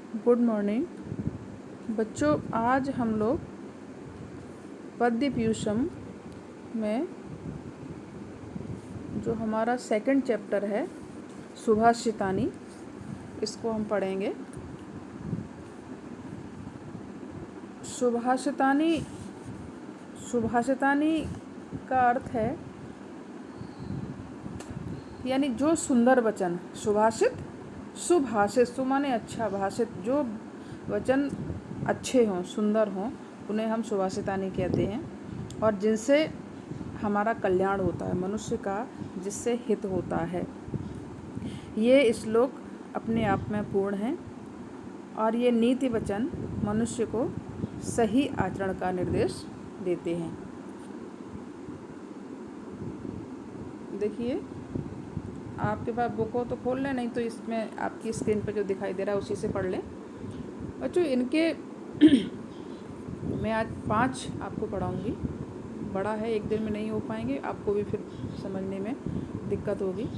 Good morning बच्चों। आज हम लोग पद्य पीयूषम में जो हमारा सेकंड चैप्टर है सुभाषितानी, इसको हम पढ़ेंगे। सुभाषितानी सुभाषितानी का अर्थ है यानी जो सुंदर वचन। सुभाषित, सुभाषित, सु माने अच्छा, भाषित जो वचन अच्छे हों, सुंदर हों, उन्हें हम सुभाषितानी कहते हैं। और जिनसे हमारा कल्याण होता है, मनुष्य का जिससे हित होता है। ये श्लोक अपने आप में पूर्ण हैं और ये नीति वचन मनुष्य को सही आचरण का निर्देश देते हैं। देखिए, आपके पास बुक हो तो खोल लें, नहीं तो इसमें आपकी स्क्रीन पर जो दिखाई दे रहा है उसी से पढ़ लें। बच्चों, इनके मैं आज 5 आपको पढ़ाऊँगी। बड़ा है, एक दिन में नहीं हो पाएंगे, आपको भी फिर समझने में दिक्कत होगी।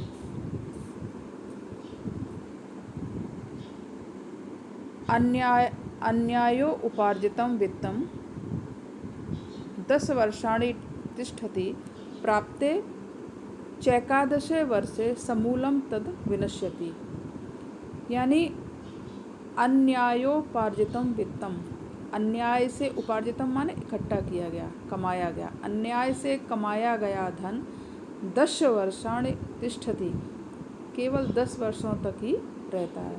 अन्यायो उपार्जितं वित्तं 10 वर्षाणि तिष्ठति, प्राप्ते चैकादशे वर्षे समूलं तद विनश्यति। यानी अन्यायोपार्जितं वित्तम, अन्याय से उपार्जितम माने इकट्ठा किया गया, कमाया गया। अन्याय से कमाया गया धन 10 वर्षाणि तिष्ठति, केवल 10 वर्षों तक ही रहता है।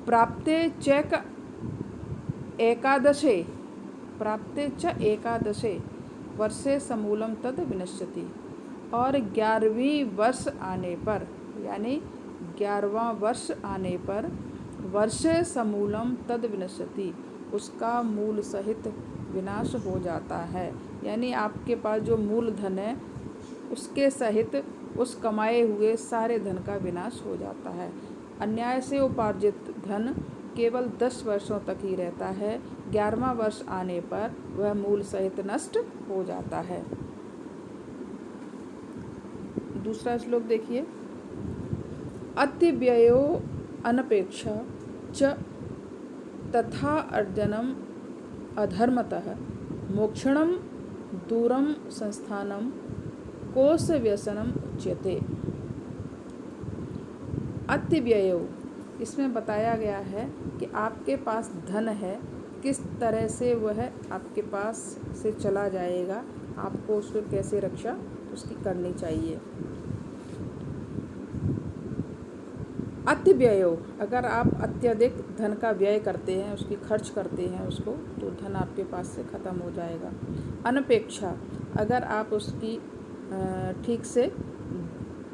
प्राप्ते चैक एकादशे, प्राप्ते च एकादशे वर्षे समूलम तद विनश्यति। और 11वीं वर्ष आने पर, यानी 11वां वर्ष आने पर वर्षे समूलम तद विनश्यति, उसका मूल सहित विनाश हो जाता है। यानी आपके पास जो मूल धन है उसके सहित उस कमाए हुए सारे धन का विनाश हो जाता है। अन्याय से उपार्जित धन केवल 10 वर्षों तक ही रहता है। 11वां वर्ष आने पर वह मूल सहित नष्ट हो जाता है। दूसरा श्लोक देखिए। अतिव्ययो अनपेक्षा च तथा अर्जनम अधर्मतः, मोक्षणम दूरम संस्थानम कोश व्यसनम उच्यते। अतिव्ययो, इसमें बताया गया है कि आपके पास धन है, किस तरह से वह आपके पास से चला जाएगा, आपको उसको कैसे रक्षा उसकी करनी चाहिए। अतिव्ययो, अगर आप अत्यधिक धन का व्यय करते हैं, उसकी खर्च करते हैं उसको, तो धन आपके पास से ख़त्म हो जाएगा। अनपेक्षा, अगर आप उसकी ठीक से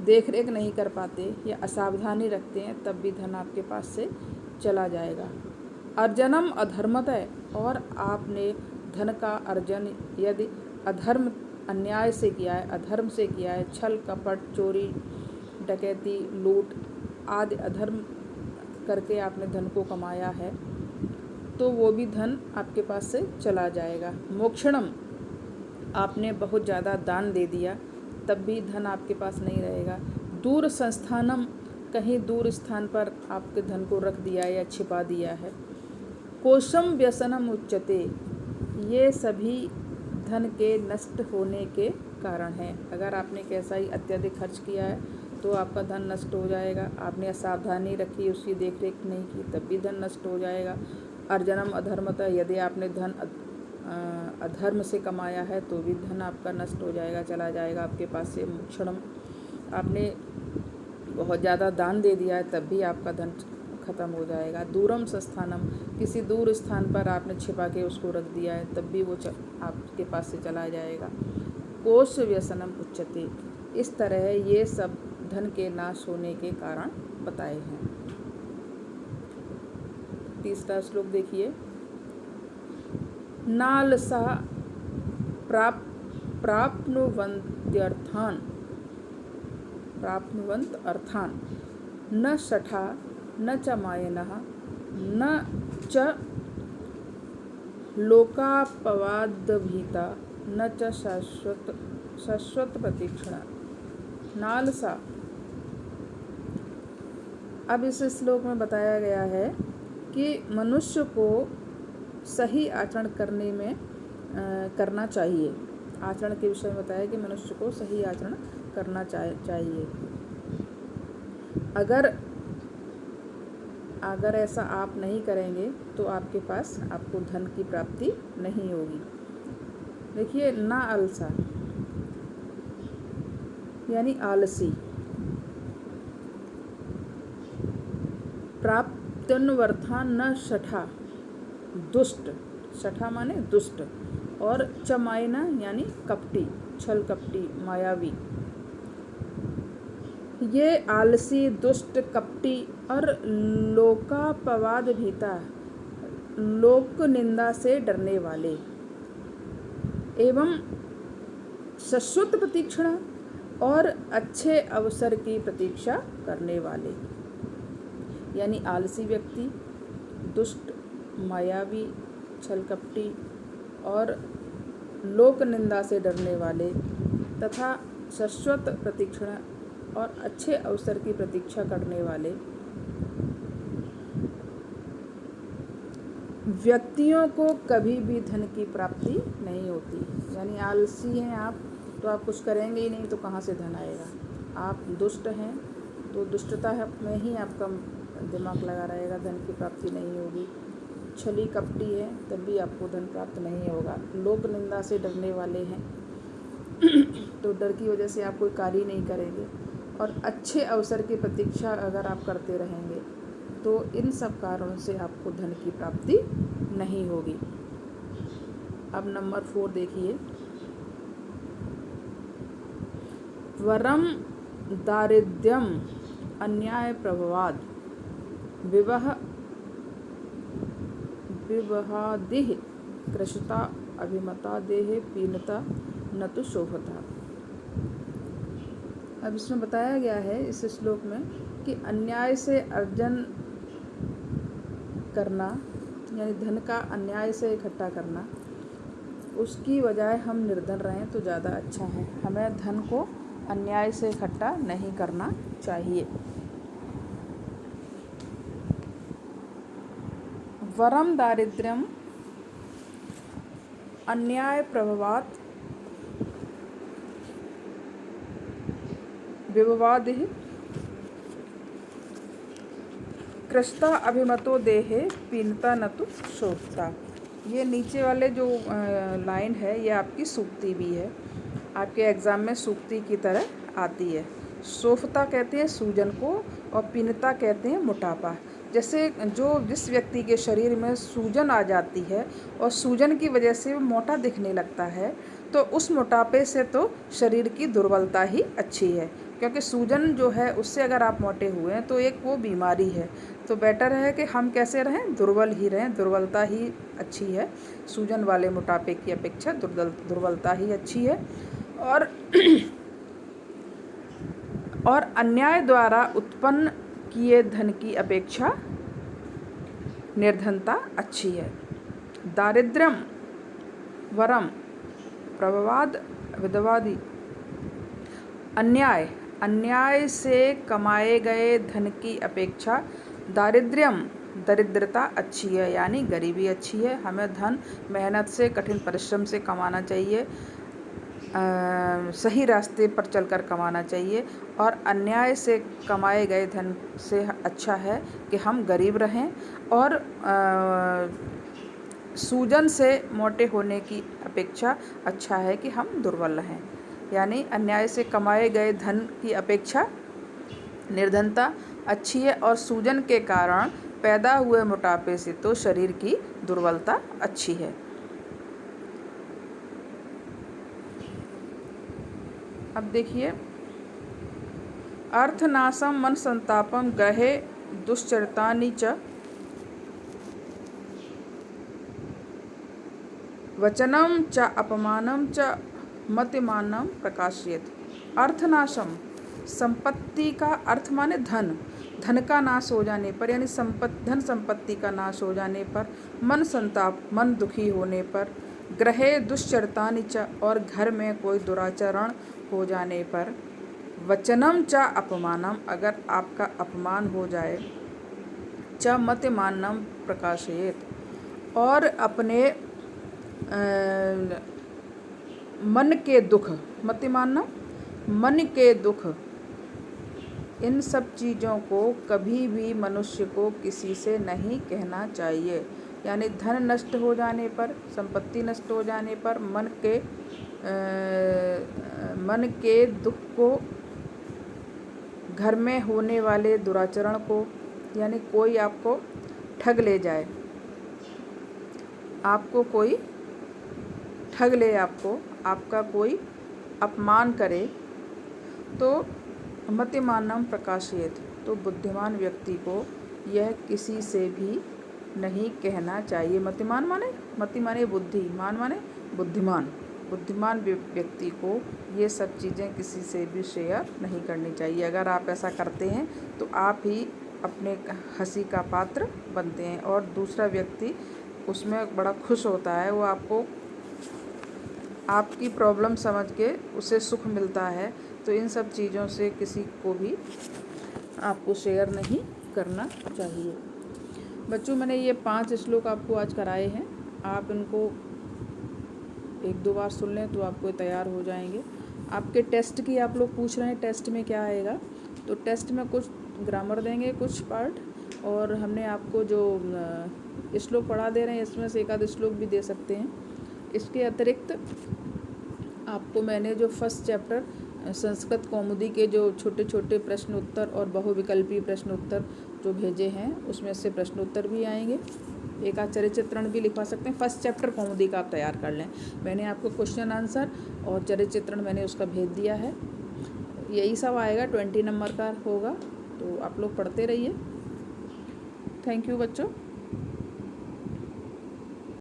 देख रेख नहीं कर पाते या असावधानी रखते हैं, तब भी धन आपके पास से चला जाएगा। अर्जनम अधर्मतः, और आपने धन का अर्जन यदि अधर्म, अन्याय से किया है, अधर्म से किया है, छल कपट, चोरी डकैती, लूट आदि अधर्म करके आपने धन को कमाया है, तो वो भी धन आपके पास से चला जाएगा। मोक्षणम, आपने बहुत ज़्यादा दान दे दिया, तब भी धन आपके पास नहीं रहेगा। दूर संस्थानम, कहीं दूर स्थान पर आपके धन को रख दिया या छिपा दिया है। कोशम व्यसनम उच्यते, ये सभी धन के नष्ट होने के कारण हैं। अगर आपने कैसा ही अत्यधिक खर्च किया है तो आपका धन नष्ट हो जाएगा। आपने असावधानी रखी, उसकी देख रेख नहीं की, तब भी धन नष्ट हो जाएगा। अर्जनम अधर्मतः, यदि आपने धन अधर्म से कमाया है तो भी धन आपका नष्ट हो जाएगा, चला जाएगा आपके पास से। मोक्षणम, आपने बहुत ज़्यादा दान दे दिया है, तब भी आपका धन खत्म हो जाएगा। दूरम संस्थानम, किसी दूर स्थान पर आपने छिपा के उसको रख दिया है, तब भी वो आपके पास से चला जाएगा। कोश व्यसनम उच्यते, इस तरह ये सब धन के नाश होने के कारण बताए हैं। तीसरा श्लोक देखिए। नालसा प्राप्नुवन्त अर्थान, न शठा न च मायनः, न च लोकापवादभीता, न च शाश्वत प्रतीक्षणा। नालसा, अब इस श्लोक में बताया गया है कि मनुष्य को सही आचरण करना चाहिए। आचरण के विषय में बताया कि मनुष्य को सही आचरण करना चाहिए। अगर ऐसा आप नहीं करेंगे तो आपके पास आपको धन की प्राप्ति नहीं होगी। देखिए, ना अलसा यानी आलसी, प्राप्तन्वर्था न शठा, दुष्ट, शठा माने दुष्ट, और चमायना यानी कपटी, छल कपटी, मायावी। ये आलसी, दुष्ट, कपटी और लोकापवाद भीता, लोक निंदा से डरने वाले एवं शाश्वत प्रतीक्षणा और अच्छे अवसर की प्रतीक्षा करने वाले, यानी आलसी व्यक्ति, दुष्ट, मायावी, छलकपटी और लोक निंदा से डरने वाले तथा शाश्वत प्रतीक्षणा और अच्छे अवसर की प्रतीक्षा करने वाले व्यक्तियों को कभी भी धन की प्राप्ति नहीं होती। यानी आलसी हैं आप तो आप कुछ करेंगे ही नहीं, तो कहाँ से धन आएगा। आप दुष्ट हैं तो दुष्टता में ही आपका दिमाग लगा रहेगा, धन की प्राप्ति नहीं होगी। छली कपटी है तब भी आपको धन प्राप्त नहीं होगा। लोक निंदा से डरने वाले हैं तो डर की वजह से आप कोई कार्य नहीं करेंगे। और अच्छे अवसर की प्रतीक्षा अगर आप करते रहेंगे तो इन सब कारणों से आपको धन की प्राप्ति नहीं होगी। अब नंबर 4 देखिए, वरम दारिद्र्यम अन्याय प्रभवाद विवाहादिह कृशता अभिमता देहे पीनता न तो शोभता। अब इसमें बताया गया है इस श्लोक में कि अन्याय से अर्जन करना, यानी धन का अन्याय से इकट्ठा करना, उसकी बजाय हम निर्धन रहें तो ज़्यादा अच्छा है। हमें धन को अन्याय से इकट्ठा नहीं करना चाहिए। वरम दारिद्र्यम अन्याय प्रभवात विवादिह कृष्ता अभिमतो देहे पीनता न तो शोभता। ये नीचे वाले जो लाइन है ये आपकी सूक्ति भी है, आपके एग्ज़ाम में सूक्ति की तरह आती है। शोभता कहते हैं सूजन को और पीनता कहते हैं मोटापा। जैसे जिस व्यक्ति के शरीर में सूजन आ जाती है और सूजन की वजह से मोटा दिखने लगता है, तो उस मोटापे से तो शरीर की दुर्बलता ही अच्छी है, क्योंकि सूजन जो है उससे अगर आप मोटे हुए हैं तो एक वो बीमारी है। तो बेटर है कि हम कैसे रहें, दुर्बल ही रहें, दुर्बलता ही अच्छी है। सूजन वाले मोटापे की अपेक्षा दुर्बलता ही अच्छी है। और अन्याय द्वारा उत्पन्न किए धन की अपेक्षा निर्धनता अच्छी है। दारिद्र्यम वरम प्रभवाद विदवादि, अन्याय से कमाए गए धन की अपेक्षा दारिद्र्यम दरिद्रता अच्छी है, यानी गरीबी अच्छी है। हमें धन मेहनत से, कठिन परिश्रम से कमाना चाहिए, सही रास्ते पर चलकर कमाना चाहिए। और अन्याय से कमाए गए धन से अच्छा है कि हम गरीब रहें, और सूजन से मोटे होने की अपेक्षा अच्छा है कि हम दुर्बल रहें। यानी अन्याय से कमाए गए धन की अपेक्षा निर्धनता अच्छी है, और सूजन के कारण पैदा हुए मोटापे से तो शरीर की दुर्बलता अच्छी है। अब देखिए, अर्थनाशम मन संतापम ग्रहे दुश्चरितानि च वचनम च अपमानम च मतिमानम प्रकाशयेत। अर्थनाशम, संपत्ति का अर्थ माने धन, धन का नाश हो जाने पर, यानी धन संपत्ति का नाश हो जाने पर, मन संताप, मन दुखी होने पर, ग्रहे दुश्चरितानि च, और घर में कोई दुराचरण हो जाने पर, वचनम च अपमानम, अगर आपका अपमान हो जाए, च मतिमानं प्रकाशयेत, और अपने मन के दुख, मतिमानं मन के दुख, इन सब चीज़ों को कभी भी मनुष्य को किसी से नहीं कहना चाहिए। यानी धन नष्ट हो जाने पर, संपत्ति नष्ट हो जाने पर मन के दुख को, घर में होने वाले दुराचरण को, यानी कोई आपको ठग ले जाए, आपको कोई ठग ले, आपका कोई अपमान करे, तो मतिमानं प्रकाशयेत, तो बुद्धिमान व्यक्ति को यह किसी से भी नहीं कहना चाहिए। मतिमान माने, मति माने बुद्धि, मान माने बुद्धिमान। बुद्धिमान व्यक्ति को ये सब चीज़ें किसी से भी शेयर नहीं करनी चाहिए। अगर आप ऐसा करते हैं तो आप ही अपने हंसी का पात्र बनते हैं और दूसरा व्यक्ति उसमें बड़ा खुश होता है। वो आपको, आपकी प्रॉब्लम समझ के उसे सुख मिलता है। तो इन सब चीज़ों से किसी को भी आपको शेयर नहीं करना चाहिए। बच्चों, मैंने ये 5 श्लोक आपको आज कराए हैं। आप इनको 1-2 बार सुन लें तो आपको तैयार हो जाएंगे। आपके टेस्ट की आप लोग पूछ रहे हैं टेस्ट में क्या आएगा, तो टेस्ट में कुछ ग्रामर देंगे, कुछ पार्ट, और हमने आपको जो श्लोक पढ़ा दे रहे हैं इसमें से एक आध श्लोक भी दे सकते हैं। इसके अतिरिक्त आपको मैंने जो फर्स्ट चैप्टर संस्कृत कौमुदी के जो छोटे छोटे प्रश्न उत्तर और बहुविकल्पी प्रश्न उत्तर जो भेजे हैं उसमें से प्रश्न उत्तर भी आएंगे। एक आध चरित्र चित्रण भी लिखवा सकते हैं। फर्स्ट चैप्टर कौमुदी का आप तैयार कर लें। मैंने आपको क्वेश्चन आंसर और चरित्र चित्रण मैंने उसका भेज दिया है। यही सब आएगा, 20 नंबर का होगा, तो आप लोग पढ़ते रहिए। थैंक यू बच्चों।